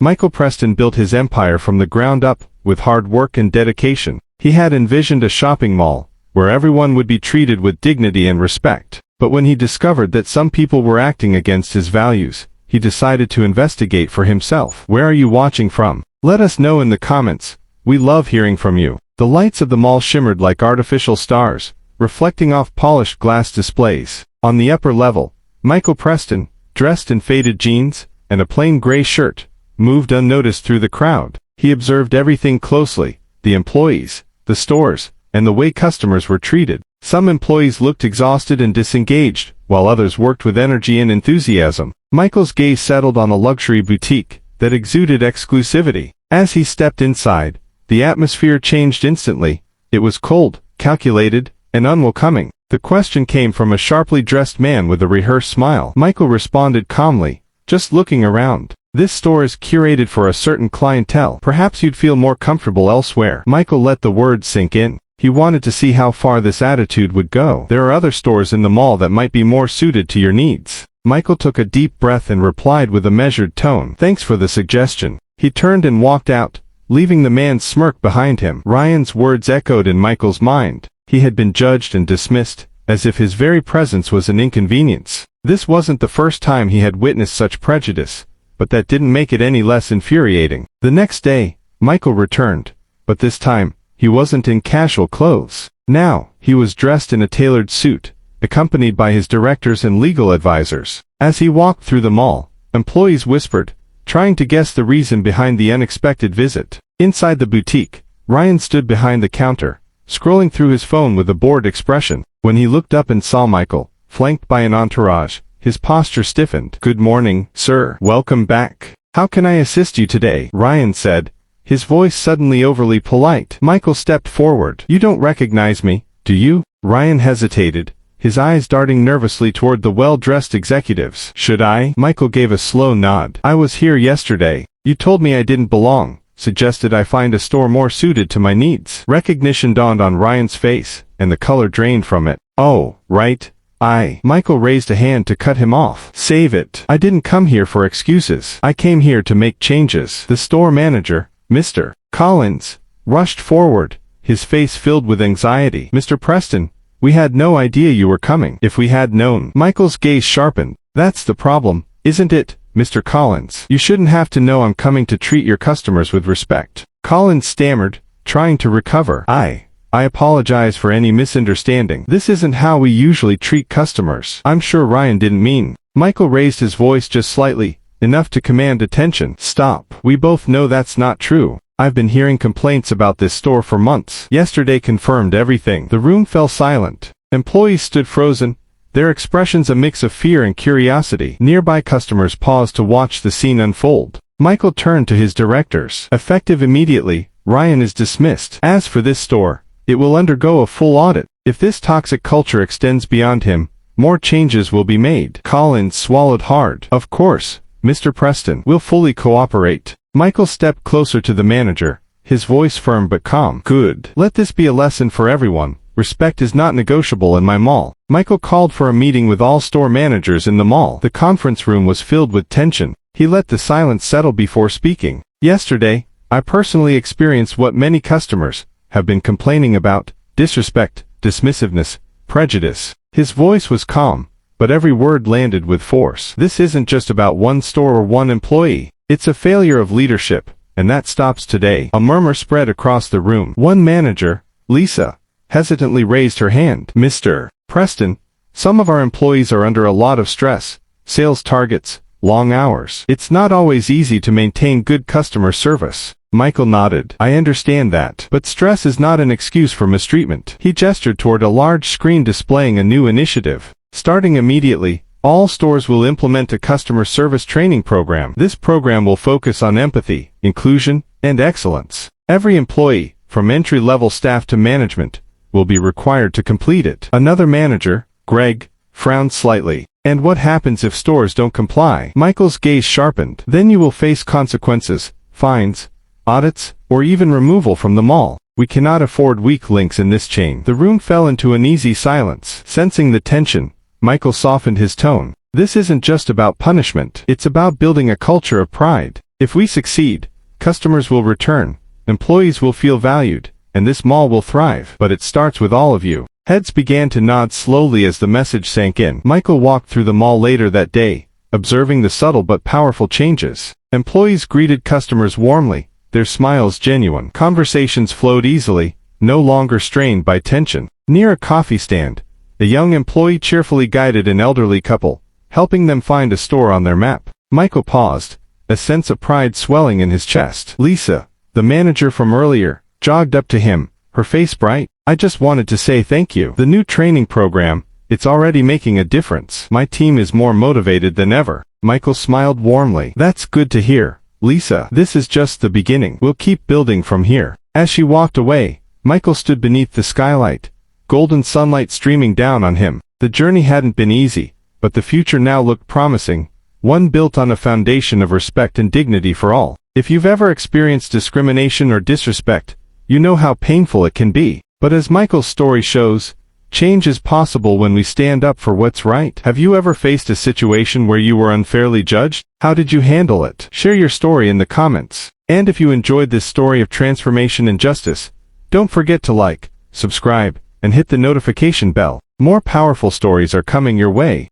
Michael Preston built his empire from the ground up, with hard work and dedication. He had envisioned a shopping mall, where everyone would be treated with dignity and respect. But when he discovered that some people were acting against his values, he decided to investigate for himself. Where are you watching from? Let us know in the comments. We love hearing from you. The lights of the mall shimmered like artificial stars, reflecting off polished glass displays. On the upper level, Michael Preston, dressed in faded jeans and a plain gray shirt, moved unnoticed through the crowd. He observed everything closely: the employees, the stores, and the way customers were treated. Some employees looked exhausted and disengaged, while others worked with energy and enthusiasm. Michael's gaze settled on a luxury boutique that exuded exclusivity. As he stepped inside, the atmosphere changed instantly. It was cold, calculated, and unwelcoming. The question came from a sharply dressed man with a rehearsed smile. Michael responded calmly, "Just looking around. This store is curated for a certain clientele. Perhaps you'd feel more comfortable elsewhere." Michael let the words sink in. He wanted to see how far this attitude would go. "There are other stores in the mall that might be more suited to your needs." Michael took a deep breath and replied with a measured tone, "Thanks for the suggestion." He turned and walked out, leaving the man's smirk behind him. Ryan's words echoed in Michael's mind. He had been judged and dismissed, as if his very presence was an inconvenience. This wasn't the first time he had witnessed such prejudice, but that didn't make it any less infuriating. The next day, Michael returned, but this time, he wasn't in casual clothes. Now, he was dressed in a tailored suit, accompanied by his directors and legal advisors. As he walked through the mall, employees whispered, trying to guess the reason behind the unexpected visit. Inside the boutique, Ryan stood behind the counter, scrolling through his phone with a bored expression. When he looked up and saw Michael, flanked by an entourage, his posture stiffened. "Good morning, sir. Welcome back. How can I assist you today?" Ryan said, his voice suddenly overly polite. Michael stepped forward. "You don't recognize me, do you?" Ryan hesitated, his eyes darting nervously toward the well-dressed executives. "Should I?" Michael gave a slow nod. "I was here yesterday. You told me I didn't belong, suggested I find a store more suited to my needs." Recognition dawned on Ryan's face, and the color drained from it. "Oh, right. Michael raised a hand to cut him off. "Save it. I didn't come here for excuses. I came here to make changes." The store manager, Mr. Collins, rushed forward, his face filled with anxiety. "Mr. Preston, we had no idea you were coming." "If we had known." Michael's gaze sharpened. "That's the problem, isn't it, Mr. Collins? You shouldn't have to know I'm coming to treat your customers with respect." Collins stammered, trying to recover. I apologize for any misunderstanding. This isn't how we usually treat customers." "I'm sure Ryan didn't mean." Michael raised his voice just slightly, enough to command attention. "Stop. We both know that's not true. I've been hearing complaints about this store for months." Yesterday confirmed everything. The room fell silent. Employees stood frozen, their expressions a mix of fear and curiosity. Nearby customers paused to watch the scene unfold. Michael turned to his directors. "Effective immediately, Ryan is dismissed. As for this store, it will undergo a full audit. If this toxic culture extends beyond him, more changes will be made." Collins swallowed hard. "Of course, Mr. Preston. We'll fully cooperate." Michael stepped closer to the manager, his voice firm but calm. "Good. Let this be a lesson for everyone. Respect is not negotiable in my mall." Michael called for a meeting with all store managers in the mall. The conference room was filled with tension. He let the silence settle before speaking. "Yesterday, I personally experienced what many customers have been complaining about: disrespect, dismissiveness, prejudice." His voice was calm, but every word landed with force. "This isn't just about one store or one employee. It's a failure of leadership, and that stops today." A murmur spread across the room. One manager, Lisa, hesitantly raised her hand. "Mr. Preston, some of our employees are under a lot of stress, sales targets, long hours. It's not always easy to maintain good customer service." Michael nodded. "I understand that. But stress is not an excuse for mistreatment." He gestured toward a large screen displaying a new initiative. "Starting immediately, all stores will implement a customer service training program. This program will focus on empathy, inclusion, and excellence. Every employee, from entry-level staff to management, will be required to complete it." Another manager, Greg, frowned slightly. "And what happens if stores don't comply?" Michael's gaze sharpened. "Then you will face consequences, fines, audits, or even removal from the mall. We cannot afford weak links in this chain." The room fell into an easy silence. Sensing the tension, Michael softened his tone. "This isn't just about punishment. It's about building a culture of pride. If we succeed, customers will return, employees will feel valued, and this mall will thrive. But it starts with all of you. Heads began to nod slowly as the message sank in. Michael walked through the mall later that day, observing the subtle but powerful changes. Employees greeted customers warmly, their smiles genuine. Conversations flowed easily, no longer strained by tension. Near a coffee stand, a young employee cheerfully guided an elderly couple, helping them find a store on their map. Michael paused, a sense of pride swelling in his chest. Lisa, the manager from earlier, jogged up to him, her face bright. I just wanted to say thank you. The new training program, it's already making a difference. My team is more motivated than ever. Michael smiled warmly. That's good to hear, Lisa. This is just the beginning. We'll keep building from here. As she walked away, Michael stood beneath the skylight, golden sunlight streaming down on him. The journey hadn't been easy, but the future now looked promising, one built on a foundation of respect and dignity for all. If you've ever experienced discrimination or disrespect, you know how painful it can be. But as Michael's story shows, change is possible when we stand up for what's right. Have you ever faced a situation where you were unfairly judged? How did you handle it? Share your story in the comments. And if you enjoyed this story of transformation and justice, don't forget to like, subscribe, and hit the notification bell. More powerful stories are coming your way.